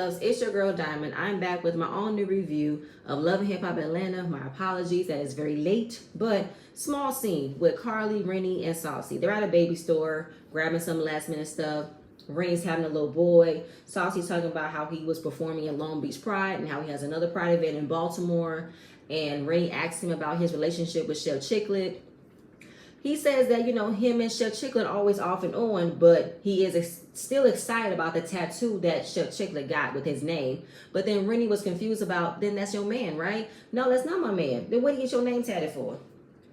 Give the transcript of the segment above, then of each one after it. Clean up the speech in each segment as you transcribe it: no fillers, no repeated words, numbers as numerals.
loves, it's your girl Diamond. I'm back with my own new review of Love and Hip Hop Atlanta. My apologies that it's very late, but small scene with Carly, Rennie, and Saucy. They're at a baby store grabbing some last minute stuff. Rennie's having a little boy. Saucy's talking about how he was performing at Long Beach Pride and how he has another Pride event in Baltimore. And Rennie asks him about his relationship with Chef Chicklet. He says that, him and Chef Chicklet are always off and on, but he is still excited about the tattoo that Chef Chicklet got with his name. But then Rennie was confused about, then that's your man, right? No, that's not my man. Then what do you get your name tatted for?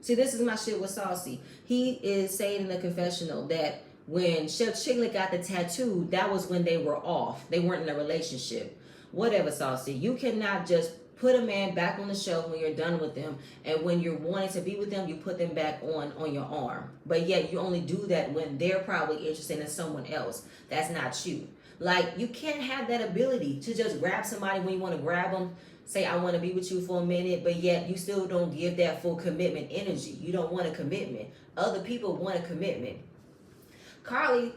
See, this is my shit with Saucy. He is saying in the confessional that when Chef Chicklet got the tattoo, that was when they were off. They weren't in a relationship. Whatever, Saucy. You cannot just put a man back on the shelf when you're done with them, and when you're wanting to be with them, you put them back on your arm. But yet you only do that when they're probably interested in someone else. That's not you. Like, you can't have that ability to just grab somebody when you want to grab them, say I want to be with you for a minute, but yet you still don't give that full commitment energy. You don't want a commitment. Other people want a commitment. Carly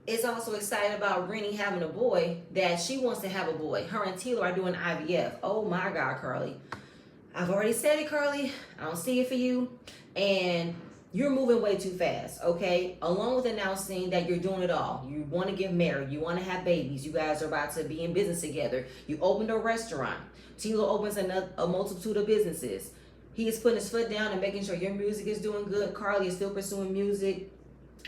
is also excited about Rennie having a boy, that she wants to have a boy. Her and Tila are doing IVF. Oh my God, Carly. I've already said it, Carly. I don't see it for you. And you're moving way too fast, okay? Along with announcing that you're doing it all. You want to get married. You want to have babies. You guys are about to be in business together. You opened a restaurant. Tila opens a multitude of businesses. He is putting his foot down and making sure your music is doing good. Carly is still pursuing music.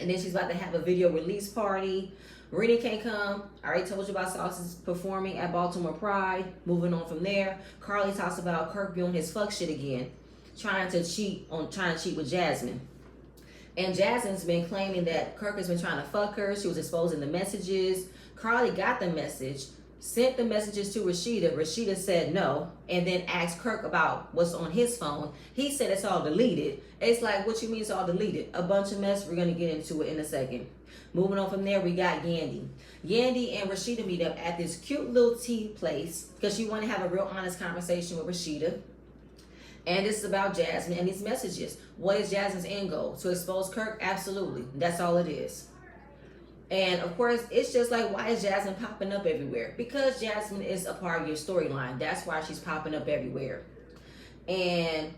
And then she's about to have a video release party. Rennie can't come. I already told you about Saucy's performing at Baltimore Pride. Moving on from there, Carly talks about Kirk doing his fuck shit again, trying to cheat with Jasmine. And Jasmine's been claiming that Kirk has been trying to fuck her. She was exposing the messages. Carly got the message, sent the messages to Rasheeda. Rasheeda said no, and then asked Kirk about what's on his phone. He said it's all deleted. It's like, what you mean it's all deleted? A bunch of mess. We're going to get into it in a second. Moving on from there, we got Yandy. Yandy and Rasheeda meet up at this cute little tea place because she wanted to have a real honest conversation with Rasheeda. And this is about Jasmine and these messages. What is Jasmine's end goal? To expose Kirk? Absolutely. That's all it is. And of course, it's just like, why is Jasmine popping up everywhere? Because Jasmine is a part of your storyline. That's why she's popping up everywhere. And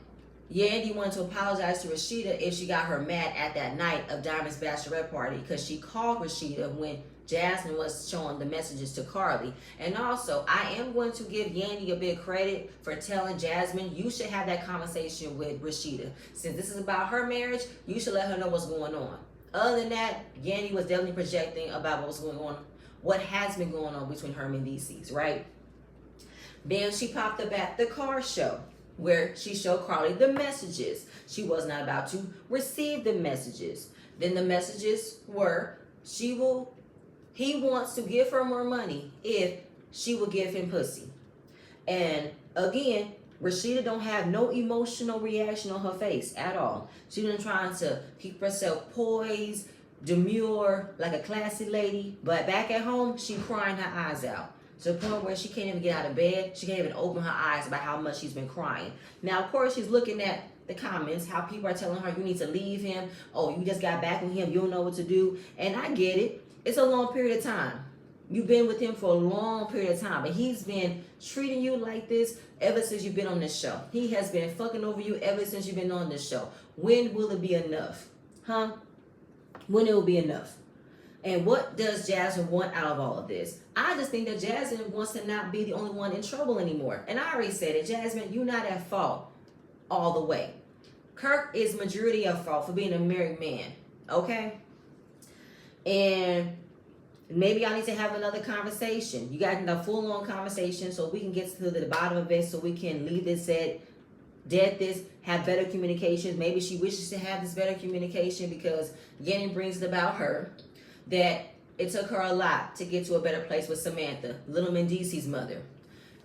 Yandy wanted to apologize to Rasheeda if she got her mad at that night of Diamond's bachelorette party, because she called Rasheeda when Jasmine was showing the messages to Carly. And also, I am going to give Yandy a bit credit for telling Jasmine, you should have that conversation with Rasheeda. Since this is about her marriage, you should let her know what's going on. Other than that, Yandy was definitely projecting about what was going on, what has been going on between her and DC's, right? Then she popped up at the car show where she showed Carly the messages. She was not about to receive the messages. Then the messages were, he wants to give her more money if she will give him pussy. And again, Rasheeda don't have no emotional reaction on her face at all. She been trying to keep herself poised, demure, like a classy lady. But back at home, she crying her eyes out. To the point where she can't even get out of bed. She can't even open her eyes about how much she's been crying. Now, of course, she's looking at the comments, how people are telling her, you need to leave him. Oh, you just got back with him. You don't know what to do. And I get it. It's a long period of time. You've been with him for a long period of time. But he's been treating you like this ever since you've been on this show. He has been fucking over you ever since you've been on this show. When will it be enough? Huh? When it will be enough? And what does Jasmine want out of all of this? I just think that Jasmine wants to not be the only one in trouble anymore. And I already said it, Jasmine, you're not at fault all the way. Kirk is majority at fault for being a married man, okay? And maybe I need to have another conversation. You guys can have a full-on conversation so we can get to the bottom of it, so we can leave this at dead this, have better communication. Maybe she wishes to have this better communication because Yandy brings it about her that it took her a lot to get to a better place with Samantha, little Mendice's mother,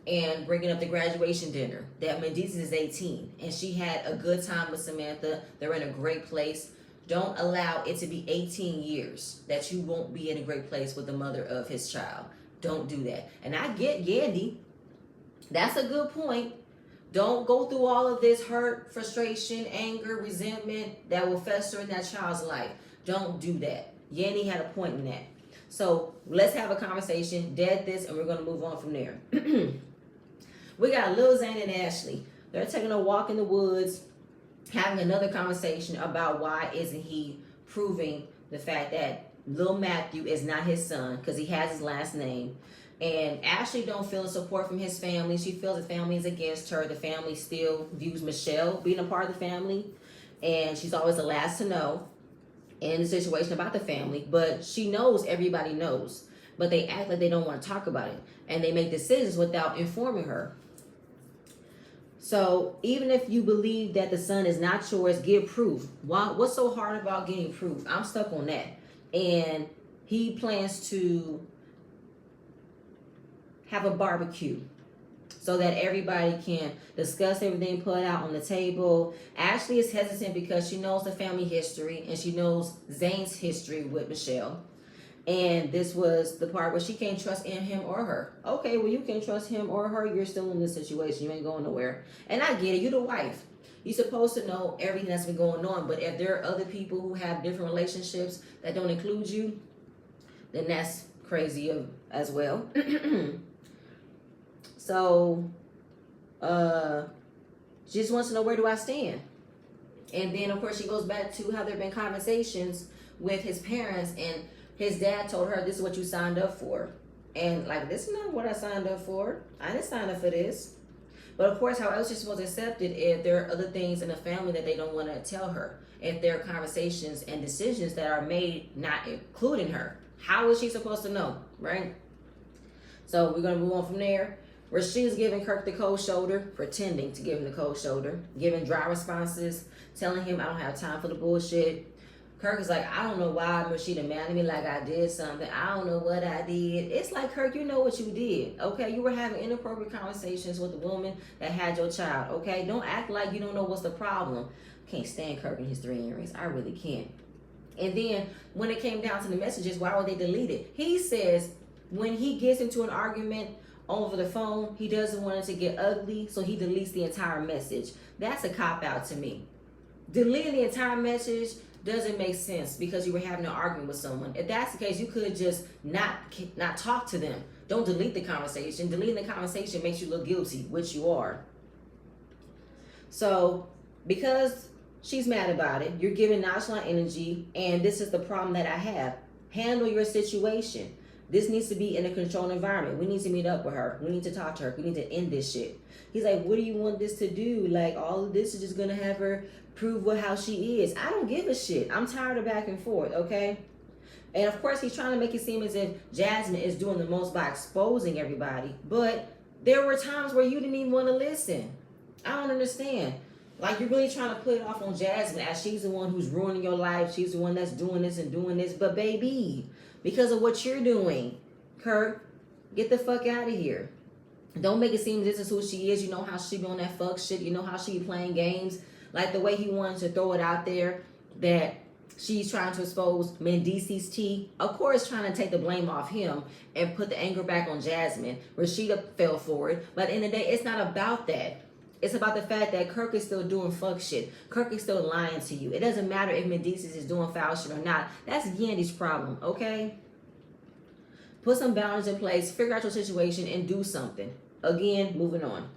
and bringing up the graduation dinner. That Mendice is 18, and she had a good time with Samantha. They're in a great place. Don't allow it to be 18 years that you won't be in a great place with the mother of his child. Don't do that. And I get Yandy. That's a good point. Don't go through all of this hurt, frustration, anger, resentment that will fester in that child's life. Don't do that. Yandy had a point in that. So let's have a conversation, dead this, and we're going to move on from there. We got Lil Zane and Ashley. They're taking a walk in the woods, having another conversation about why isn't he proving the fact that Lil Matthew is not his son because he has his last name. And Ashley don't feel the support from his family. She feels the family is against her. The family still views Michelle being a part of the family, and she's always the last to know in the situation about the family. But she knows everybody knows, but they act like they don't want to talk about it, and they make decisions without informing her. So even if you believe that the son is not yours, get proof. What's so hard about getting proof? I'm stuck on that. And he plans to have a barbecue so that everybody can discuss everything, put it out on the table. Ashley is hesitant because she knows the family history and she knows Zane's history with Michelle. And this was the part where she can't trust in him or her. Okay, well, you can't trust him or her. You're still in this situation. You ain't going nowhere. And I get it. You're the wife. You're supposed to know everything that's been going on. But if there are other people who have different relationships that don't include you, then that's crazy as well. So, she just wants to know, where do I stand? And then, of course, she goes back to how there have been conversations with his parents, and his dad told her, this is what you signed up for. And like, this is not what I signed up for. I didn't sign up for this. But of course, how else is she supposed to accept it if there are other things in the family that they don't want to tell her? If there are conversations and decisions that are made not including her, how is she supposed to know, right? So we're going to move on from there. Rasheeda's giving Kirk the cold shoulder, pretending to give him the cold shoulder, giving dry responses, telling him I don't have time for the bullshit. Kirk is like, I don't know why Rasheeda mad at me like I did something. I don't know what I did. It's like, Kirk, you know what you did, okay? You were having inappropriate conversations with the woman that had your child, okay? Don't act like you don't know what's the problem. Can't stand Kirk and his 3 earrings. I really can't. And then when it came down to the messages, why were they deleted? He says when he gets into an argument over the phone, he doesn't want it to get ugly, so he deletes the entire message. That's a cop-out to me. Deleting the entire message doesn't make sense because you were having an argument with someone. If that's the case, you could just not talk to them. Don't delete the conversation. Deleting the conversation makes you look guilty, which you are. So because she's mad about it, you're giving nonchalant energy, and this is the problem that I have. Handle your situation. This needs to be in a controlled environment. We need to meet up with her. We need to talk to her. We need to end this shit. He's like, what do you want this to do? Like, all of this is just going to have her prove how she is. I don't give a shit. I'm tired of back and forth, okay? And of course, he's trying to make it seem as if Jasmine is doing the most by exposing everybody. But there were times where you didn't even want to listen. I don't understand. Like, you're really trying to put it off on Jasmine as she's the one who's ruining your life. She's the one that's doing this and doing this. But baby, because of what you're doing, Kirk, get the fuck out of here. Don't make it seem this is who she is. You know how she be on that fuck shit. You know how she be playing games. Like the way he wanted to throw it out there that she's trying to expose Mendici's tea. Of course, trying to take the blame off him and put the anger back on Jasmine. Rasheeda fell for it. But at the end of the day, it's not about that. It's about the fact that Kirk is still doing fuck shit. Kirk is still lying to you. It doesn't matter if Mendicis is doing foul shit or not. That's Yandy's problem, okay? Put some boundaries in place, figure out your situation, and do something. Again, moving on.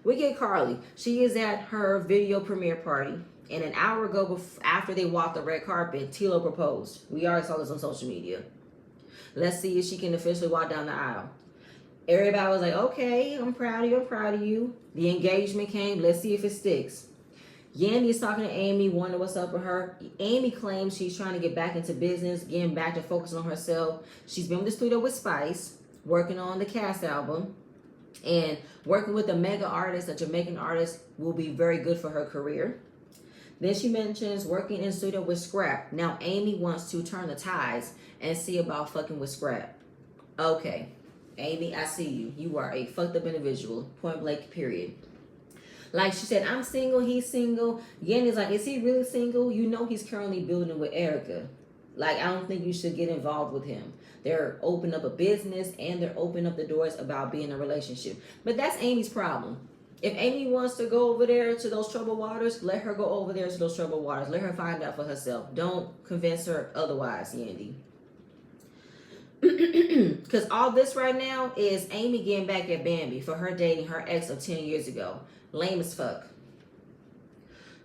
We get Carly. She is at her video premiere party. And an hour ago, after they walked the red carpet, Tilo proposed. We already saw this on social media. Let's see if she can officially walk down the aisle. Everybody was like, okay, I'm proud of you, I'm proud of you. The engagement came, let's see if it sticks. Yandy is talking to Amy, wondering what's up with her. Amy claims she's trying to get back into business, getting back to focusing on herself. She's been in the studio with Spice, working on the Cast album, and working with a mega artist, a Jamaican artist, will be very good for her career. Then she mentions working in the studio with Scrap. Now Amy wants to turn the tides and see about fucking with Scrap. Okay. Amy, I see you. You are a fucked up individual. Point blank, period. Like she said, I'm single, he's single. Yandy's like, is he really single? You know he's currently building with Erica. Like, I don't think you should get involved with him. They're opening up a business and they're opening up the doors about being in a relationship. But that's Amy's problem. If Amy wants to go over there to those troubled waters, let her go over there to those troubled waters. Let her find out for herself. Don't convince her otherwise, Yandy. Because all this right now is Amy getting back at Bambi for her dating her ex of 10 years ago. Lame as fuck.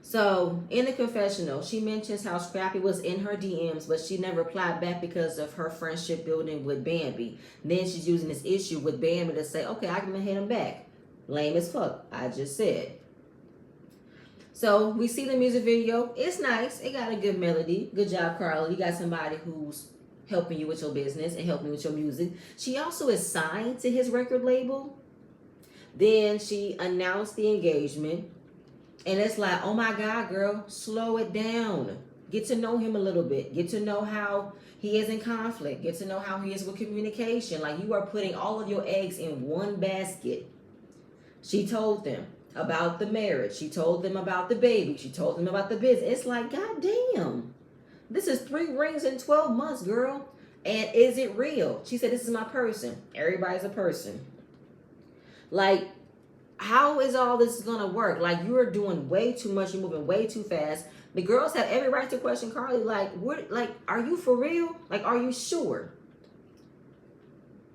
So, in the confessional, she mentions how Scrappy was in her DMs, but she never replied back because of her friendship building with Bambi. Then she's using this issue with Bambi to say, okay, I can hit him back. Lame as fuck, I just said. So, we see the music video. It's nice. It got a good melody. Good job, Carly. You got somebody who's helping you with your business and helping you with your music. She also is signed to his record label. Then she announced the engagement. And it's like, oh my God, girl, slow it down. Get to know him a little bit. Get to know how he is in conflict. Get to know how he is with communication. Like, you are putting all of your eggs in one basket. She told them about the marriage. She told them about the baby. She told them about the business. It's like, God damn. This is 3 rings in 12 months, girl. And is it real? She said, this is my person. Everybody's a person. Like, how is all this gonna work? Like, you're doing way too much. You're moving way too fast. The girls have every right to question Carly. Like, what? Like, are you for real? Like, are you sure?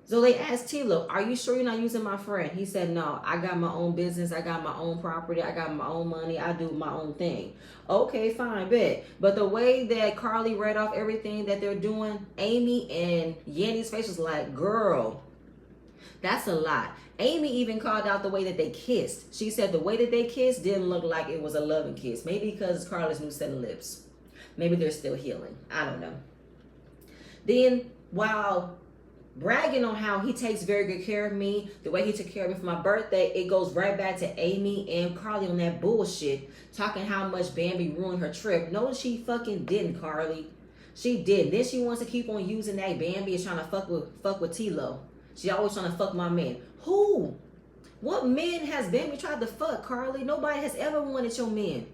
So they asked Tilo, are you sure you're not using my friend? He said, no, I got my own business. I got my own property. I got my own money. I do my own thing. Okay, fine, bet. But the way that Carly read off everything that they're doing, Amy and Yanni's face was like, girl, that's a lot. Amy even called out the way that they kissed. She said the way that they kissed didn't look like it was a loving kiss. Maybe because it's Carly's new set of lips. Maybe they're still healing. I don't know. Then, while bragging on how he takes very good care of me, the way he took care of me for my birthday, it goes right back to Amy and Carly on that bullshit, talking how much Bambi ruined her trip. No, she fucking didn't, Carly. She did. Then she wants to keep on using that Bambi as trying to fuck with Tilo. She always trying to fuck my man. Who? What men has Bambi tried to fuck, Carly? Nobody has ever wanted your man.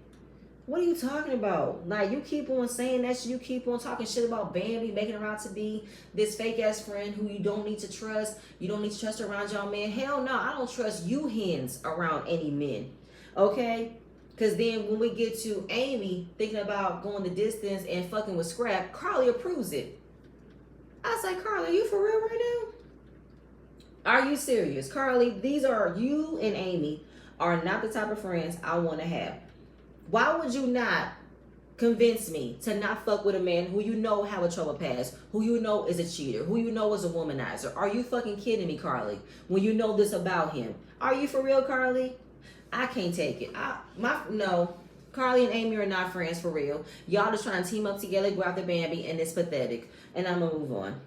What are you talking about? Like, you keep on saying that shit. You keep on talking shit about Bambi, making her out to be this fake ass friend who you don't need to trust. You don't need to trust around your man. Hell no, I don't trust you hens around any men. Okay? Because then when we get to Amy thinking about going the distance and fucking with Scrap, Carly approves it. I was like, Carly, are you for real right now? Are you serious? Carly, these are, you and Amy are not the type of friends I want to have. Why would you not convince me to not fuck with a man who you know have a trouble past, who you know is a cheater, who you know is a womanizer? Are you fucking kidding me, Carly? When you know this about him. Are you for real, Carly? I can't take it. No. Carly and Amy are not friends for real. Y'all just trying to team up together, go after Bambi, and it's pathetic. And I'm gonna move on.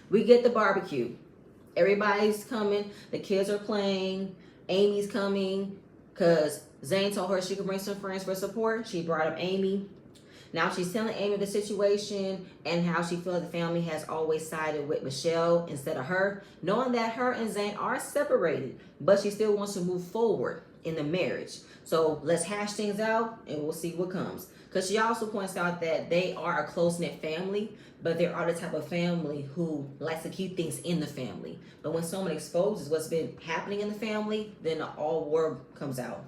We get the barbecue. Everybody's coming. The kids are playing. Amy's coming because Zane told her she could bring some friends for support. She brought up Amy. Now she's telling Amy the situation and how she feels the family has always sided with Michelle instead of her, knowing that her and Zane are separated, but she still wants to move forward in the marriage. So let's hash things out and we'll see what comes. Because she also points out that they are a close-knit family, but they are the type of family who likes to keep things in the family. But when someone exposes what's been happening in the family, then all word comes out.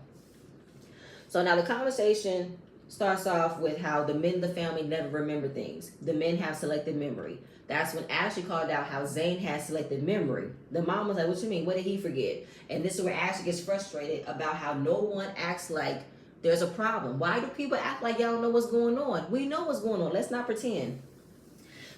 So now the conversation starts off with how the men in the family never remember things. The men have selective memory. That's when Ashley called out how Zane has selective memory. The mom was like, what you mean? What did he forget? And this is where Ashley gets frustrated about how no one acts like there's a problem. Why do people act like y'all don't know what's going on? We know what's going on. Let's not pretend.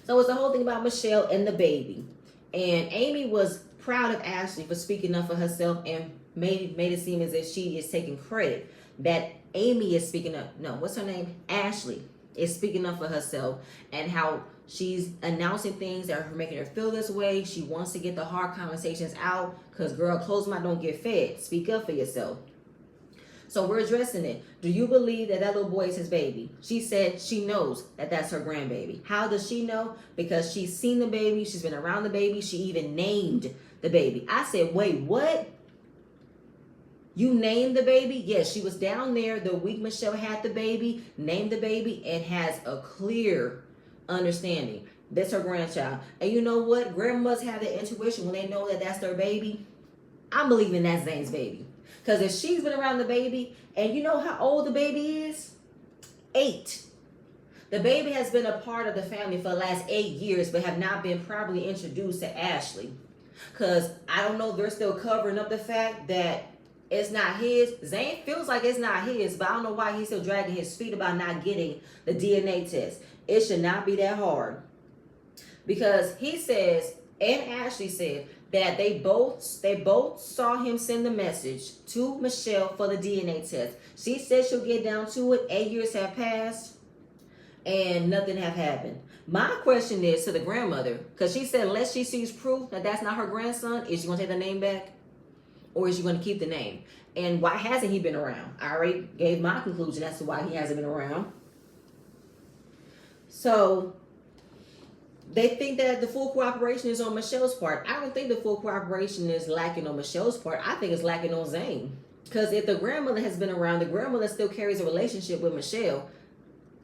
So it's the whole thing about Michelle and the baby. And Amy was proud of Ashley for speaking up for herself and made it seem as if she is taking credit. That Amy is speaking up. No, what's her name? Ashley is speaking up for herself and how she's announcing things that are making her feel this way. She wants to get the hard conversations out because, girl, closed mouth don't get fed. Speak up for yourself. So we're addressing it. Do you believe that little boy is his baby? She said she knows that that's her grandbaby. How does she know? Because she's seen the baby. She's been around the baby. She even named the baby. I said, wait, what? You named the baby? Yes, she was down there the week Michelle had the baby, named the baby, and has a clear understanding. That's her grandchild. And you know what? Grandmas have the intuition when they know that that's their baby. I'm believing that's Zane's baby. Because if she's been around the baby, and you know how old the baby is? 8. The baby has been a part of the family for the last 8 years, but have not been properly introduced to Ashley. Because I don't know, they're still covering up the fact that it's not his. Zane feels like it's not his, but I don't know why he's still dragging his feet about not getting the DNA test. It should not be that hard. Because he says, and Ashley said, that they both saw him send the message to Michelle for the DNA test. She said she'll get down to it. 8 years have passed and nothing have happened. My question is to the grandmother, because she said unless she sees proof that that's not her grandson, is she going to take the name back? Or is she going to keep the name? And why hasn't he been around? I already gave my conclusion as to why he hasn't been around. So they think that the full cooperation is on Michelle's part. I don't think the full cooperation is lacking on Michelle's part. I think it's lacking on Zane. Because if the grandmother has been around, the grandmother still carries a relationship with Michelle.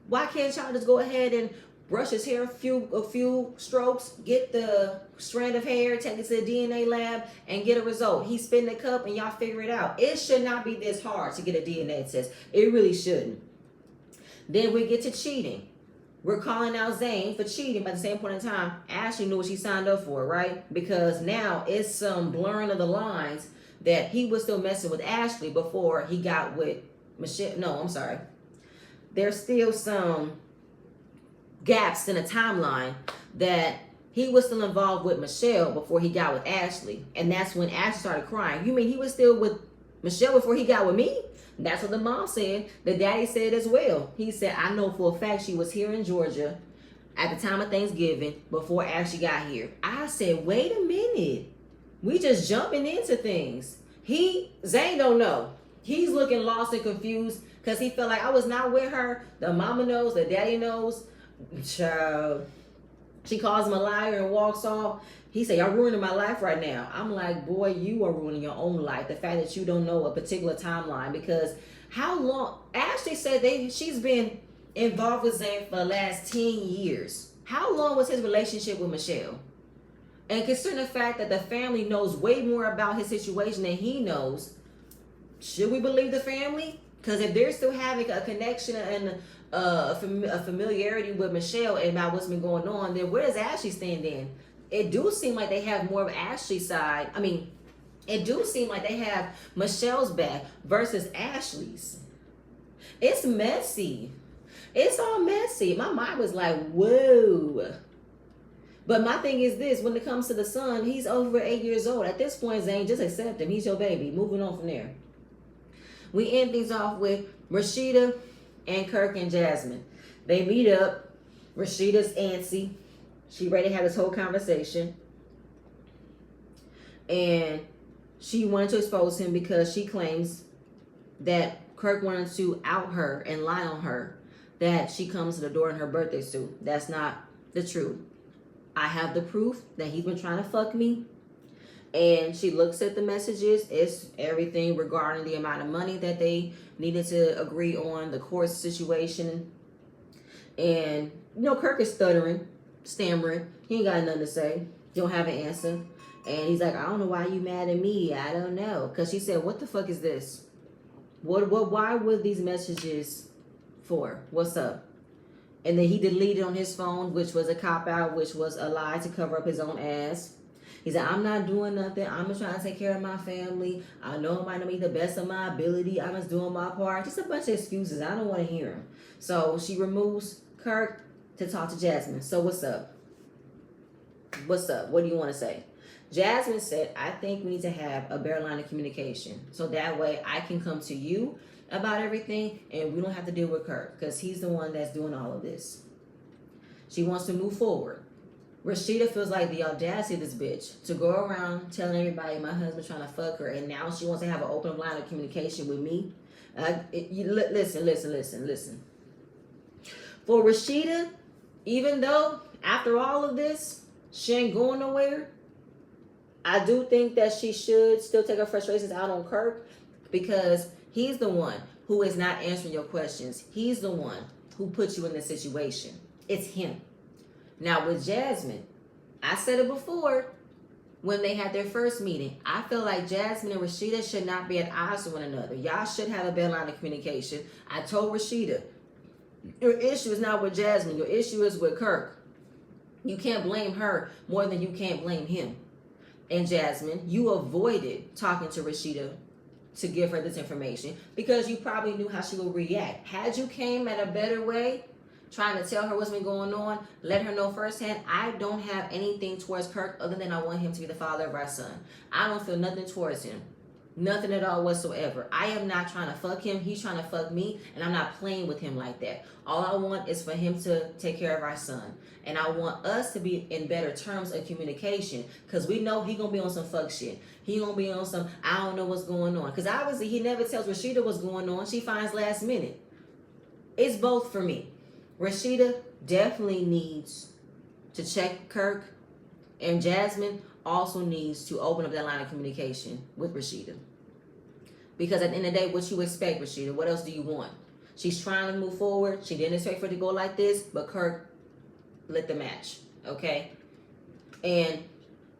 Why can't y'all just go ahead and brush his hair a few strokes, get the strand of hair, take it to the DNA lab, and get a result? He spit in the cup and y'all figure it out. It should not be this hard to get a DNA test. It really shouldn't. Then we get to cheating. We're calling out Zane for cheating, but at the same point in time, Ashley knew what she signed up for, right? Because now it's some blurring of the lines that he was still messing with Ashley before he got with Michelle. No, I'm sorry. There's still some gaps in the timeline that he was still involved with Michelle before he got with Ashley. And that's when Ashley started crying. You mean he was still with Michelle before he got with me? That's what the mom said. The daddy said as well. He said, I know for a fact she was here in Georgia at the time of Thanksgiving before Ashley got here. I said, wait a minute. We just jumping into things. Zane don't know. He's looking lost and confused because he felt like I was not with her. The mama knows, the daddy knows. Child. She calls him a liar and walks off. He said, y'all ruining my life right now. I'm like, boy, you are ruining your own life. The fact that you don't know a particular timeline. Because how long? Ashley said she's been involved with Zane for the last 10 years. How long was his relationship with Michelle? And considering the fact that the family knows way more about his situation than he knows, should we believe the family? Because if they're still having a connection and a familiarity with Michelle and about what's been going on, then where does Ashley stand in? It do seem like they have more of Ashley's side. I mean, it do seem like they have Michelle's back versus Ashley's. It's messy. It's all messy. My mind was like, whoa. But my thing is this, when it comes to the son, he's over 8 years old. At this point, Zane, just accept him. He's your baby. Moving on from there. We end things off with Rasheeda and Kirk and Jasmine. They meet up. Rasheeda's antsy. She ready to have this whole conversation. And she wanted to expose him because she claims that Kirk wanted to out her and lie on her that she comes to the door in her birthday suit. That's not the truth. I have the proof that he's been trying to fuck me. And she looks at the messages. It's everything regarding the amount of money that they needed to agree on, the court situation. And, Kirk is stuttering, stammering. He ain't got nothing to say. Don't have an answer. And he's like, I don't know why you mad at me. I don't know. Because she said, what the fuck is this? Why were these messages for? What's up? And then he deleted on his phone, which was a cop-out, which was a lie to cover up his own ass. He said, I'm not doing nothing. I'm just trying to take care of my family. I know it might not be the best of my ability. I'm just doing my part. Just a bunch of excuses. I don't want to hear him. So she removes Kirk to talk to Jasmine. So what's up? What's up? What do you want to say? Jasmine said, I think we need to have a better line of communication. So that way I can come to you about everything and we don't have to deal with Kirk because he's the one that's doing all of this. She wants to move forward. Rasheeda feels like the audacity of this bitch to go around telling everybody my husband's trying to fuck her and now she wants to have an open line of communication with me. Listen. For Rasheeda, even though after all of this, she ain't going nowhere, I do think that she should still take her frustrations out on Kirk because he's the one who is not answering your questions. He's the one who put you in this situation. It's him. Now with Jasmine, I said it before when they had their first meeting. I feel like Jasmine and Rasheeda should not be at odds with one another. Y'all should have a better line of communication. I told Rasheeda, Your issue is not with Jasmine. Your issue is with Kirk. You can't blame her more than you can't blame him. And Jasmine, you avoided talking to Rasheeda to give her this information because you probably knew how she would react. Had you came at a better way, trying to tell her what's been going on, let her know firsthand, I don't have anything towards Kirk other than I want him to be the father of our son. I don't feel nothing towards him. Nothing at all whatsoever. I am not trying to fuck him. He's trying to fuck me, and I'm not playing with him like that. All I want is for him to take care of our son. And I want us to be in better terms of communication, because we know he gonna be on some fuck shit. He gonna be on some, I don't know what's going on. Because obviously he never tells Rasheeda what's going on. She finds last minute. It's both for me. Rasheeda definitely needs to check Kirk, and Jasmine also needs to open up that line of communication with Rasheeda. Because at the end of the day, what you expect, Rasheeda? What else do you want? She's trying to move forward. She didn't expect for it to go like this, but Kirk lit the match, okay? And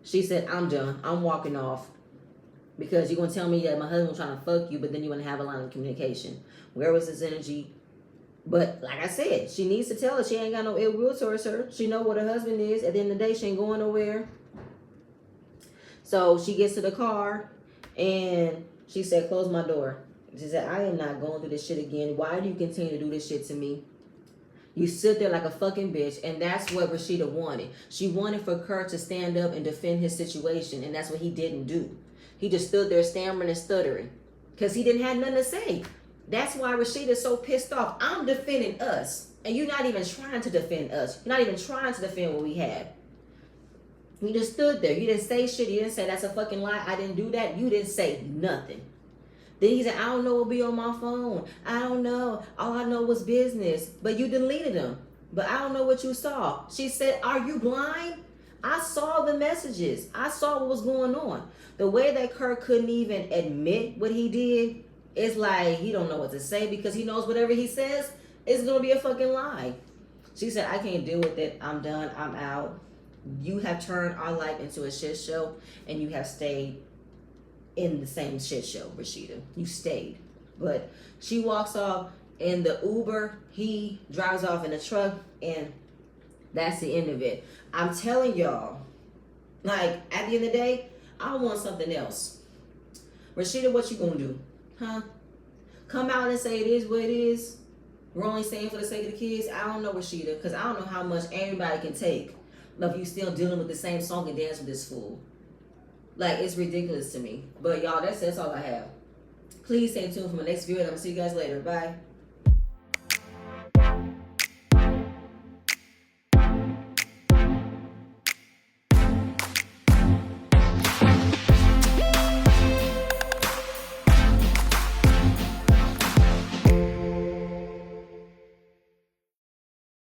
she said, I'm done. I'm walking off. Because you're going to tell me that my husband was trying to fuck you, but then you want to have a line of communication. Where was his energy? But like I said, she needs to tell her she ain't got no ill will towards her. She know what her husband is. At the end of the day, she ain't going nowhere. So she gets to the car and she said, close my door. She said, I am not going through this shit again. Why do you continue to do this shit to me? You sit there like a fucking bitch. And that's what Rasheeda wanted. She wanted for Kirk to stand up and defend his situation. And that's what he didn't do. He just stood there stammering and stuttering. Because he didn't have nothing to say. That's why Rasheeda's so pissed off. I'm defending us. And you're not even trying to defend us. You're not even trying to defend what we have. You just stood there. You didn't say shit. You didn't say that's a fucking lie. I didn't do that. You didn't say nothing. Then he said, I don't know what'll be on my phone. I don't know. All I know was business. But you deleted them. But I don't know what you saw. She said, are you blind? I saw the messages. I saw what was going on. The way that Kirk couldn't even admit what he did, it's like he don't know what to say because he knows whatever he says is going to be a fucking lie. She said, I can't deal with it. I'm done. I'm out. You have turned our life into a shit show, and you have stayed in the same shit show, Rasheeda. You stayed. But she walks off in the Uber. He drives off in the truck, and that's the end of it. I'm telling y'all, like, at the end of the day, I want something else. Rasheeda, what you gonna do? Huh? Come out and say it is what it is? We're only saying for the sake of the kids? I don't know, Rasheeda, because I don't know how much anybody can take of you still dealing with the same song and dance with this fool. Like, it's ridiculous to me. But y'all, that's all I have. Please stay tuned for my next video. I'm gonna see you guys later. Bye.